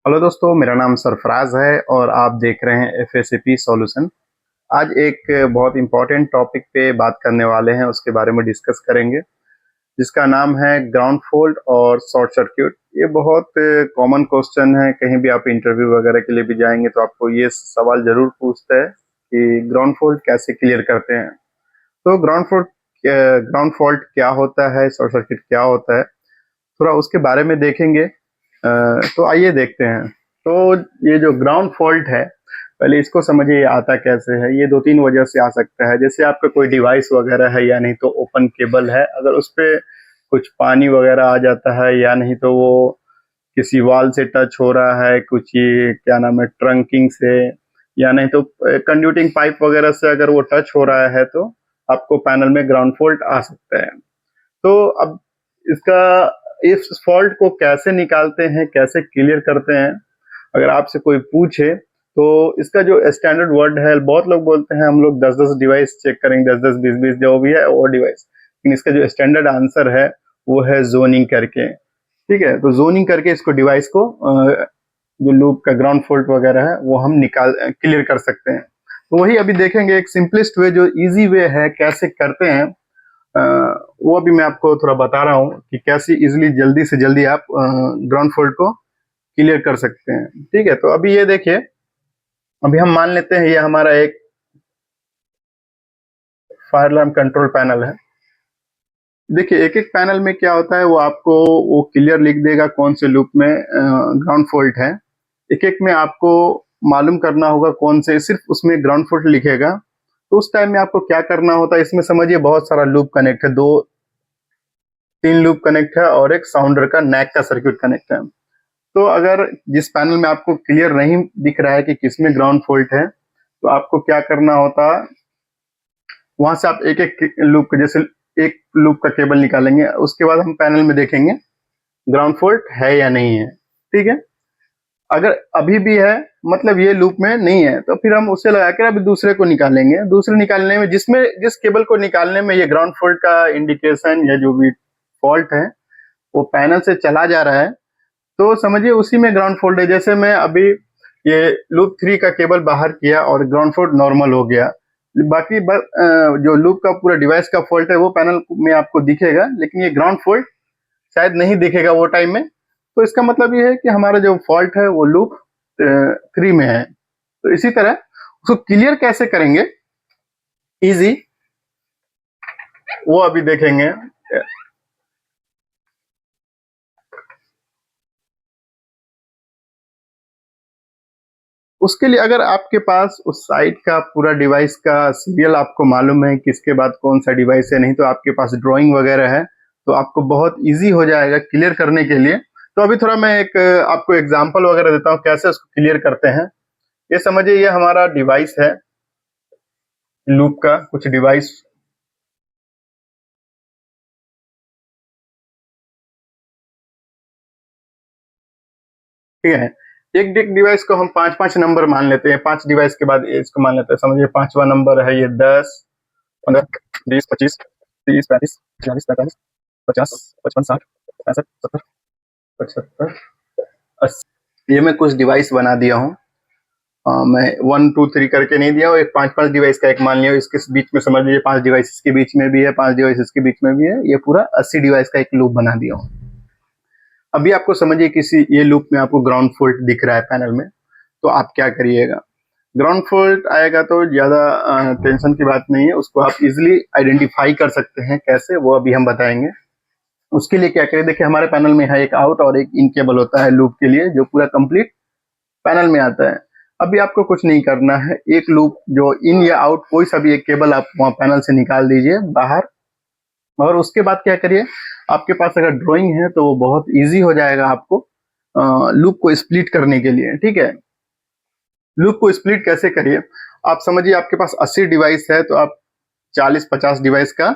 Hello दोस्तों, मेरा नाम सरफराज है और आप देख रहे हैं एफएसएपी सॉल्यूशन। आज एक बहुत इंपॉर्टेंट टॉपिक पे बात करने वाले हैं, उसके बारे में डिस्कस करेंगे, जिसका नाम है ग्राउंड फॉल्ट और शॉर्ट सर्किट। ये बहुत कॉमन क्वेश्चन है, कहीं भी आप इंटरव्यू वगैरह के लिए भी जाएंगे तो आपको ये सवाल जरूर पूछता है कि ग्राउंड फॉल्ट कैसे क्लियर करते हैं। तो ग्राउंड फॉल्ट क्या होता है, शॉर्ट सर्किट क्या होता है, थोड़ा उसके बारे में देखेंगे। तो आइए देखते हैं। तो ये जो ग्राउंड फॉल्ट है, पहले इसको समझिए ये आता कैसे है। ये दो तीन वजह से आ सकता है। जैसे आपका कोई डिवाइस वगैरह है या नहीं तो ओपन केबल है, अगर उस पे कुछ पानी वगैरह आ जाता है या नहीं तो वो किसी वॉल से टच हो रहा है, कुछ ये क्या नाम है ट्रंकिंग से, या नहीं तो कंड्यूटिंग पाइप वगैरह से अगर वो टच हो रहा है तो आपको पैनल में ग्राउंड फॉल्ट आ सकता है। तो अब इसका इस फॉल्ट को कैसे निकालते हैं, कैसे क्लियर करते हैं, अगर आपसे कोई पूछे तो इसका जो स्टैंडर्ड वर्ड है, बहुत लोग बोलते हैं हम लोग 10-10 डिवाइस चेक करेंगे, 10-10 20-20 जो भी है वो डिवाइस, लेकिन इसका जो स्टैंडर्ड आंसर है वो है जोनिंग करके। ठीक है, तो जोनिंग करके इसको डिवाइस को जो लूप का ग्राउंड फॉल्ट वगैरह है वो हम निकाल क्लियर कर सकते हैं। तो वही अभी देखेंगे, एक सिंपलेस्ट वे जो इजी वे है कैसे करते हैं, वो अभी मैं आपको थोड़ा बता रहा हूँ कि कैसे इजिली जल्दी से जल्दी आप ग्राउंड फॉल्ट को क्लियर कर सकते हैं। ठीक है, तो अभी ये देखिए, अभी हम मान लेते हैं ये हमारा एक फायर अलार्म कंट्रोल पैनल है। देखिए एक एक पैनल में क्या होता है, वो आपको वो क्लियर लिख देगा कौन से लूप में ग्राउंड फॉल्ट है। एक एक में आपको मालूम करना होगा कौन से, सिर्फ उसमें ग्राउंड फॉल्ट लिखेगा। तो उस टाइम में आपको क्या करना होता है, इसमें समझिए बहुत सारा लूप कनेक्ट है, दो तीन लूप कनेक्ट है और एक साउंडर का नैक का सर्किट कनेक्ट है। तो अगर जिस पैनल में आपको क्लियर नहीं दिख रहा है कि किसमें ग्राउंड फॉल्ट है, तो आपको क्या करना होता, वहां से आप एक एक लूप के, जैसे एक लूप का केबल निकालेंगे, उसके बाद हम पैनल में देखेंगे ग्राउंड फॉल्ट है या नहीं है। ठीक है, अगर अभी भी है मतलब ये लूप में नहीं है, तो फिर हम उसे लगाकर अभी दूसरे को निकालेंगे। दूसरे निकालने में जिस केबल को निकालने में ये ग्राउंड फॉल्ट का इंडिकेशन या जो भी फॉल्ट है वो पैनल से चला जा रहा है, तो समझिए उसी में ग्राउंड फॉल्ट है। जैसे मैं अभी ये लूप 3 का केबल बाहर किया और ग्राउंड फॉल्ट नॉर्मल हो गया, बाकी जो लूप का पूरा डिवाइस का फॉल्ट है वो पैनल में आपको दिखेगा, लेकिन ये ग्राउंड फॉल्ट शायद नहीं दिखेगा वो टाइम में। तो इसका मतलब ये है कि हमारा जो फॉल्ट है वो लूप 3 में है। तो इसी तरह उसको क्लियर कैसे करेंगे, इजी, वो अभी देखेंगे। उसके लिए अगर आपके पास उस साइट का पूरा डिवाइस का सीरियल आपको मालूम है किसके बाद कौन सा डिवाइस है, नहीं तो आपके पास ड्राइंग वगैरह है, तो आपको बहुत इजी हो जाएगा क्लियर करने के लिए। तो अभी थोड़ा मैं एक आपको एग्जांपल वगैरह देता हूँ कैसे उसको क्लियर करते हैं। ये समझिए ये हमारा डिवाइस है, लूप का कुछ डिवाइस। ठीक है, एक एक डिवाइस को हम पांच पांच नंबर मान लेते हैं, 5 डिवाइस के बाद इसको मान लेते हैं। समझिए पांचवा नंबर है ये 10, 15, 20, 25, 30, 35, 40, 45, 50, 55, 60, 65, 70, 75, 80। ये मैं कुछ डिवाइस बना दिया हूँ। मैं 1 2 3 करके नहीं दिया हूँ, एक 5-5 डिवाइस का एक मान लिया। इसके बीच में समझ लीजिए 5 डिवाइस इसके बीच में भी है, 5 डिवाइस इसके बीच में भी है। ये पूरा 80 डिवाइस का एक लूप बना दिया हूँ। अभी आपको समझिए किसी ये लूप में आपको ग्राउंड फॉल्ट दिख रहा है पैनल में, तो आप क्या करिएगा। ग्राउंड फॉल्ट आएगा तो ज्यादा टेंशन की बात नहीं है, उसको आप इजिली आइडेंटिफाई कर सकते हैं। कैसे, वो अभी हम बताएंगे। उसके लिए क्या करें, देखिए हमारे पैनल में है एक आउट और एक इन केबल होता है लूप के लिए, जो पूरा कंप्लीट पैनल में आता है। अभी आपको कुछ नहीं करना है, एक लूप जो इन या आउट कोई सा भी एक केबल आप वहां पैनल से निकाल दीजिए बाहर, और उसके बाद क्या करिए, आपके पास अगर ड्राइंग है तो वो बहुत इजी हो जाएगा आपको लूप को स्प्लिट करने के लिए। ठीक है, लूप को स्प्लिट कैसे करिए, आप समझिए आपके पास 80 डिवाइस है, तो आप 40-50 डिवाइस का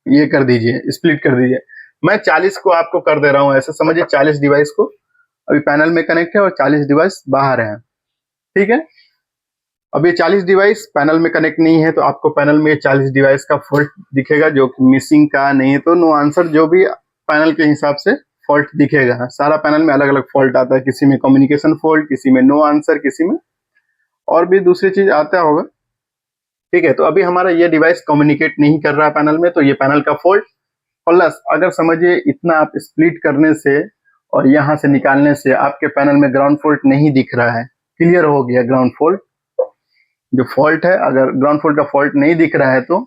ये कर दीजिए, स्प्लिट कर दीजिए। मैं 40 को आपको कर दे रहा हूँ, ऐसे समझिए 40 डिवाइस को अभी पैनल में कनेक्ट है और 40 डिवाइस बाहर है। ठीक है, अब ये 40 डिवाइस पैनल में कनेक्ट नहीं है, तो आपको पैनल में 40 डिवाइस का फॉल्ट दिखेगा, जो मिसिंग का नहीं है तो नो आंसर, जो भी पैनल के हिसाब से फॉल्ट दिखेगा। सारा पैनल में अलग अलग फॉल्ट आता है, किसी में कम्युनिकेशन फॉल्ट, किसी में नो आंसर, किसी में और भी दूसरी चीज आता होगा। ठीक है, तो अभी हमारा ये डिवाइस कम्युनिकेट नहीं कर रहा है पैनल में, तो ये पैनल का फॉल्ट। प्लस अगर समझिए इतना आप स्प्लिट करने से और यहाँ से निकालने से आपके पैनल में ग्राउंड फॉल्ट नहीं दिख रहा है, क्लियर हो गया ग्राउंड फॉल्ट जो फॉल्ट है। अगर ग्राउंड फॉल्ट का फॉल्ट नहीं दिख रहा है तो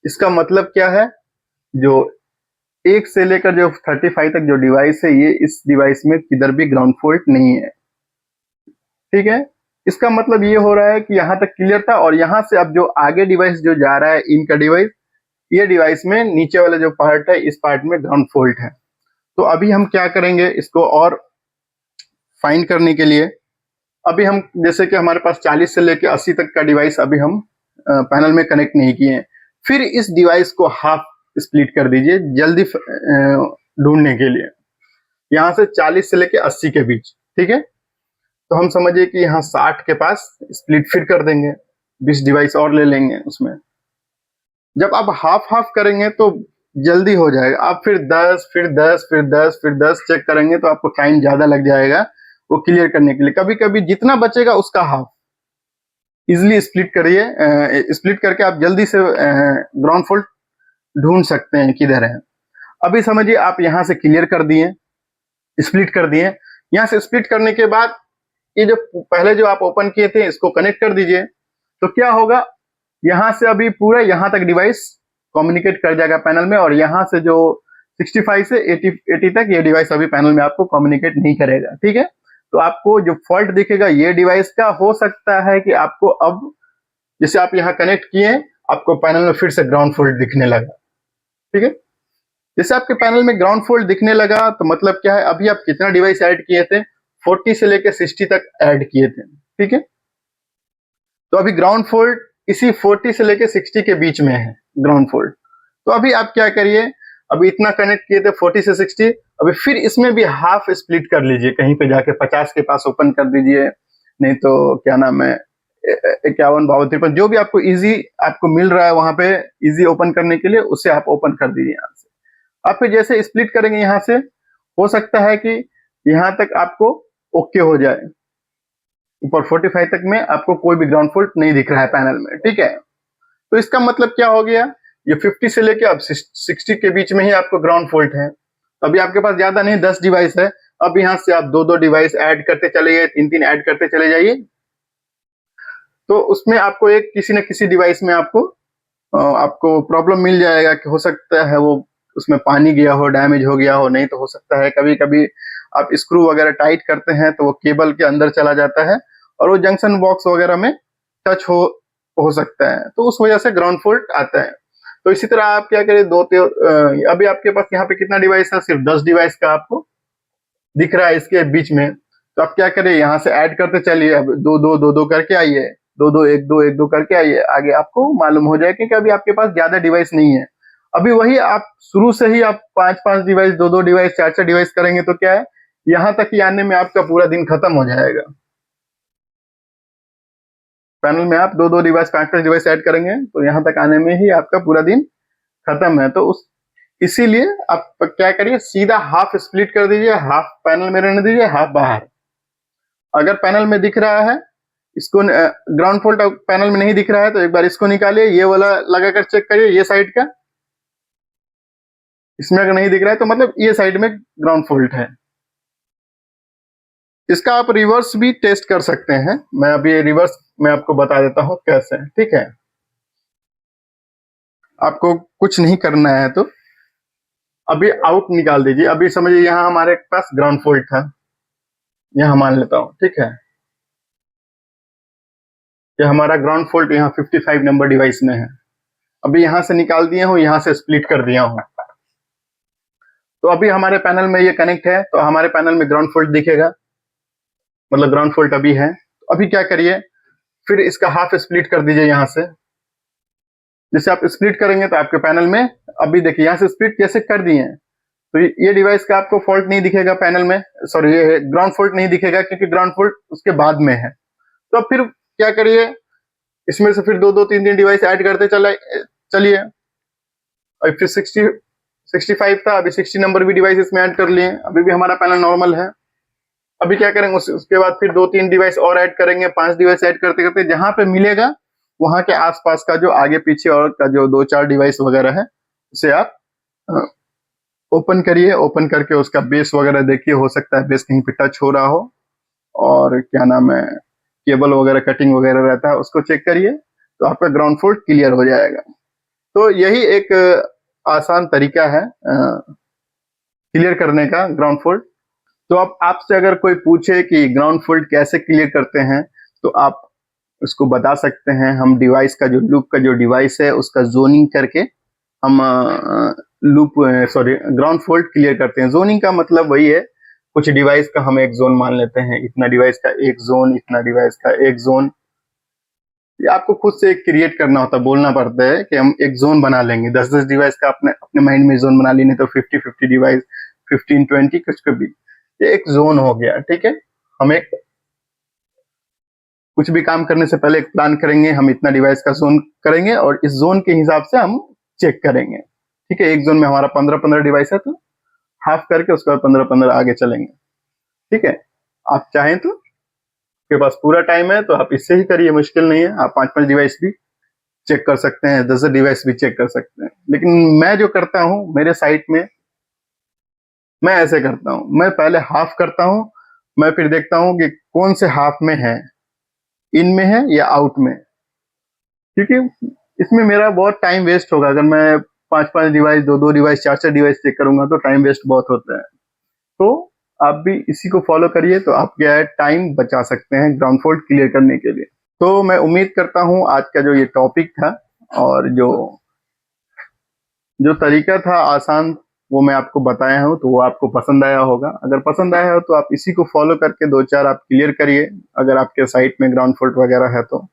इसका मतलब क्या है, जो 1 से लेकर जो 35 तक जो डिवाइस है, ये इस डिवाइस में किधर भी ग्राउंड फॉल्ट नहीं है। ठीक है, इसका मतलब ये हो रहा है कि यहाँ तक क्लियर था, और यहाँ से अब जो आगे डिवाइस जो जा रहा है इनका डिवाइस, ये डिवाइस में नीचे वाला जो पार्ट है, इस पार्ट में ग्राउंड फॉल्ट है। तो अभी हम क्या करेंगे, इसको और फाइंड करने के लिए अभी हम, जैसे कि हमारे पास 40 से लेकर 80 तक का डिवाइस अभी हम पैनल में कनेक्ट नहीं किए हैं, फिर इस डिवाइस को हाफ स्प्लिट कर दीजिए जल्दी ढूंढने के लिए, यहाँ से 40 से लेकर 80 के बीच। ठीक है, तो हम समझिए कि यहाँ 60 के पास स्प्लिट फिर कर देंगे, 20 डिवाइस और ले लेंगे उसमें। जब आप हाफ हाफ करेंगे तो जल्दी हो जाएगा। आप फिर 10 फिर 10 फिर 10 फिर 10 चेक करेंगे तो आपको टाइम ज्यादा लग जाएगा वो क्लियर करने के लिए। कभी कभी जितना बचेगा उसका हाफ इजिली स्प्लिट करिए, स्प्लिट करके आप जल्दी से ग्राउंड फॉल्ट ढूंढ सकते हैं किधर है। अभी समझिए आप यहाँ से क्लियर कर दिए, स्प्लिट कर दिए। यहाँ से स्प्लिट करने के बाद ये जो पहले जो आप ओपन किए थे इसको कनेक्ट कर दीजिए, तो क्या होगा, यहाँ से अभी पूरा यहाँ तक डिवाइस कम्युनिकेट कर जाएगा पैनल में, और यहाँ से जो 65 से 80 तक ये डिवाइस अभी पैनल में आपको कम्युनिकेट नहीं करेगा। ठीक है, तो आपको जो फॉल्ट दिखेगा ये डिवाइस का, हो सकता है कि आपको अब जैसे आप यहाँ कनेक्ट किए आपको पैनल में फिर से ग्राउंड फॉल्ट दिखने लगा। ठीक है, जैसे आपके पैनल में ग्राउंड फॉल्ट दिखने लगा तो मतलब क्या है, अभी आप कितना डिवाइस ऐड किए थे, 40 से लेकर 60 तक ऐड किए थे। ठीक है, तो अभी ग्राउंड फॉल्ट इसी 40 से लेकर 60 के बीच में है ग्राउंड फॉल्ट। तो अभी आप क्या करिए, अभी इतना कनेक्ट किए थे 40 से 60, अभी फिर इसमें भी हाफ स्प्लिट कर लीजिए, कहीं पे जाके 50 के पास ओपन कर दीजिए, नहीं तो क्या नाम है 51, 52, 53 जो भी आपको इजी आपको मिल रहा है वहां पे इजी ओपन करने के लिए, उससे आप ओपन कर दीजिए। यहाँ से आप फिर जैसे स्प्लिट करेंगे यहाँ से, हो सकता है कि यहाँ तक आपको ओके हो जाए, ऊपर 45 तक में आपको कोई भी ग्राउंड फॉल्ट नहीं दिख रहा है पैनल में। ठीक है, तो इसका मतलब क्या हो गया, ये 50 से लेके अब 60 के बीच में ही आपको ग्राउंड फॉल्ट है। अभी आपके पास ज्यादा नहीं, 10 डिवाइस है। अब यहाँ से आप 2-2 डिवाइस ऐड करते चले जाइए, 3-3 ऐड करते चले जाइए, तो उसमें आपको एक किसी न किसी डिवाइस में आपको प्रॉब्लम मिल जाएगा कि हो सकता है वो उसमें पानी गया हो, डैमेज हो गया हो, नहीं तो हो सकता है कभी कभी आप स्क्रू वगैरह टाइट करते हैं तो वो केबल के अंदर चला जाता है और वो जंक्शन बॉक्स वगैरह में टच हो सकता है, तो उस वजह से ग्राउंड फॉल्ट आता है। तो इसी तरह आप क्या करें, अभी आपके पास यहाँ पे कितना डिवाइस है, सिर्फ 10 डिवाइस का आपको दिख रहा है इसके बीच में, तो आप क्या करें, यहाँ से ऐड करते चलिए, अब 2-2 करके आइए, 2-2 1-2 करके आइए, आगे आपको मालूम हो जाएगा कि अभी आपके पास ज्यादा डिवाइस नहीं है। अभी वही आप शुरू से ही आप 5-5 डिवाइस, 2-2 डिवाइस, 4-4 डिवाइस करेंगे तो क्या है, यहाँ तक ही आने में आपका पूरा दिन खत्म हो जाएगा। पैनल में आप 2-2 डिवाइस, 5-5 डिवाइस ऐड करेंगे तो यहाँ तक आने में ही आपका पूरा दिन खत्म है। तो इसीलिए आप क्या करिए, सीधा हाफ स्प्लिट कर दीजिए, हाफ पैनल में रहने दीजिए, हाफ बाहर। अगर पैनल में दिख रहा है, इसको ग्राउंड फॉल्ट पैनल में नहीं दिख रहा है तो एक बार इसको निकालिए, ये वाला लगाकर चेक करिए, ये साइड का, इसमें अगर नहीं दिख रहा है तो मतलब ये साइड में ग्राउंड फॉल्ट है। इसका आप रिवर्स भी टेस्ट कर सकते हैं, मैं अभी रिवर्स में आपको बता देता हूं कैसे। ठीक है, आपको कुछ नहीं करना है, तो अभी आउट निकाल दीजिए। अभी समझिए यहाँ हमारे पास ग्राउंड फॉल्ट था, यहाँ मान लेता हूँ। ठीक है, ये हमारा ग्राउंड फॉल्ट यहाँ 55 नंबर डिवाइस में है। अभी यहाँ से निकाल दिया हूँ, यहाँ से स्प्लिट कर दिया हूँ, तो अभी हमारे पैनल में ये कनेक्ट है, तो हमारे पैनल में ग्राउंड फॉल्ट दिखेगा, मतलब ग्राउंड फॉल्ट अभी है। तो अभी क्या करिए, फिर इसका हाफ स्प्लिट कर दीजिए यहाँ से। जैसे आप स्प्लिट करेंगे तो आपके पैनल में, अभी देखिए यहाँ से स्प्लिट कैसे कर दिए हैं, तो ये डिवाइस का आपको फॉल्ट नहीं दिखेगा पैनल में, सॉरी ये ग्राउंड फॉल्ट नहीं दिखेगा क्योंकि ग्राउंड फॉल्ट उसके बाद में है। तो अब फिर क्या करिए, इसमें से फिर 2-2 3-3 डिवाइस ऐड करते चलिए, और फिर 65 था, अभी 60 नंबर भी डिवाइस इसमें ऐड कर लिए, अभी भी हमारा पैनल नॉर्मल है। अभी क्या करेंगे, उसके बाद फिर 2-3 डिवाइस और ऐड करेंगे, 5 डिवाइस ऐड करते करते जहां पे मिलेगा वहां के आसपास का जो आगे पीछे और का जो 2-4 डिवाइस वगैरह है उसे आप ओपन करिए। ओपन करके उसका बेस वगैरह देखिए, हो सकता है बेस कहीं पे टच हो रहा हो, और क्या नाम है, केबल वगैरह कटिंग वगैरह रहता है उसको चेक करिए, तो आपका ग्राउंड फॉल्ट क्लियर हो जाएगा। तो यही एक आसान तरीका है क्लियर करने का ग्राउंड फॉल्ट। तो अब आपसे अगर कोई पूछे कि ग्राउंड फॉल्ट कैसे क्लियर करते हैं, तो आप उसको बता सकते हैं, हम डिवाइस का जो लूप का जो डिवाइस है उसका जोनिंग करके हम ग्राउंड फॉल्ट क्लियर करते हैं। जोनिंग का मतलब वही है, कुछ डिवाइस का हम एक जोन मान लेते हैं, इतना डिवाइस का एक जोन, इतना डिवाइस का एक जोन। ये आपको खुद से क्रिएट करना होता है, बोलना पड़ता है कि हम एक जोन बना लेंगे, 10-10 डिवाइस का अपने अपने माइंड में जोन बना लेने, तो 50-50 डिवाइस, 15-20 कुछ भी, ये एक जोन हो गया। ठीक है, हम एक कुछ भी काम करने से पहले एक प्लान करेंगे, हम इतना डिवाइस का जोन करेंगे और इस जोन के हिसाब से हम चेक करेंगे। ठीक है, एक जोन में हमारा 15-15 डिवाइस है, तो हाफ करके उसके बाद 15-15 आगे चलेंगे। ठीक है, आप चाहें तो, आपके पास पूरा टाइम है तो आप इससे ही करिए, मुश्किल नहीं है। आप 5-5 डिवाइस भी चेक कर सकते हैं, 10 डिवाइस भी चेक कर सकते हैं। लेकिन मैं जो करता हूं मेरे साइट में, मैं ऐसे करता हूं, मैं पहले हाफ करता हूं, मैं फिर देखता हूं कि कौन से हाफ में है, इन में है या आउट में, क्योंकि इसमें मेरा बहुत टाइम वेस्ट होगा। अगर मैं 5-5 डिवाइस, 2-2 डिवाइस, 4-4 डिवाइस चेक करूंगा तो टाइम वेस्ट बहुत होता है। तो आप भी इसी को फॉलो करिए, तो आप क्या है, टाइम बचा सकते हैं ग्राउंड फॉल्ट क्लियर करने के लिए। तो मैं उम्मीद करता हूं आज का जो ये टॉपिक था और जो जो तरीका था आसान, वो मैं आपको बताया हूं, तो वो आपको पसंद आया होगा। अगर पसंद आया हो तो आप इसी को फॉलो करके 2-4 आप क्लियर करिए, अगर आपके साइट में ग्राउंड फॉल्ट वगैरह है तो।